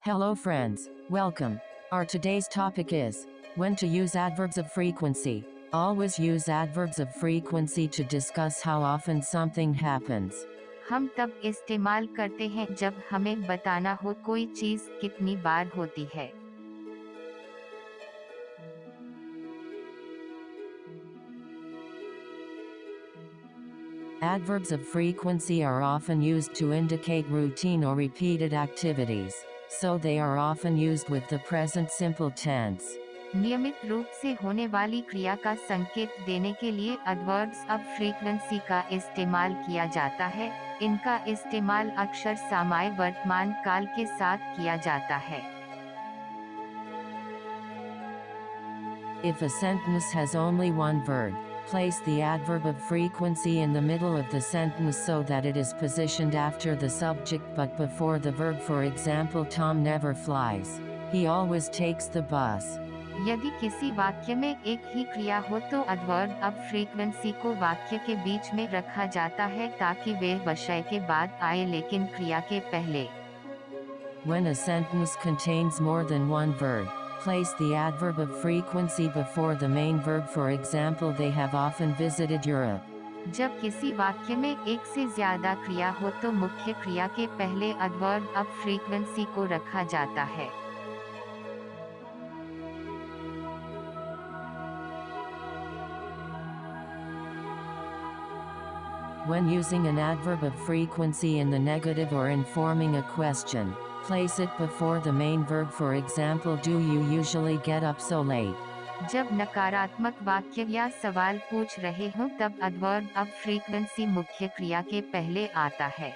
Hello friends, welcome. Our today's topic is when to use adverbs of frequency. Always use adverbs of frequency to discuss how often something happens. हम तब इस्तेमाल करते हैं जब हमें बताना हो कोई चीज कितनी बार होती है। Adverbs of frequency are often used to indicate routine or repeated activities, so they are often used with the present simple tense. नियमित रूप से होने वाली क्रिया का संकेत देने के लिए एडवर्ब्स ऑफ फ्रीक्वेंसी का इस्तेमाल किया जाता है। इनका इस्तेमाल अक्सर सामान्य वर्तमान काल के साथ किया जाता है। If a sentence has only one verb, place the adverb of frequency in the middle of the sentence so that it is positioned after the subject but before the verb. For example, Tom never flies. He always takes the bus. यदि किसी वाक्य में एक ही क्रिया हो तो adverb of frequency को वाक्य के बीच में रखा जाता है ताकि वे विषय के बाद आए लेकिन क्रिया के पहले। When a sentence contains more than one verb, place the adverb of frequency before the main verb. For example, they have often visited Europe. जब किसी वाक्य में एक से ज्यादा क्रिया हो तो मुख्य क्रिया के पहले एडवर्ब ऑफ फ्रीक्वेंसी को रखा जाता है। When using an adverb of frequency in the negative or in forming a question, place it before the main verb. For example, do you usually get up so late? जब नकारात्मक वाक्य या सवाल पूछ रहे हों तब एडवर्ब ऑफ फ्रीक्वेंसी मुख्य क्रिया के पहले आता है।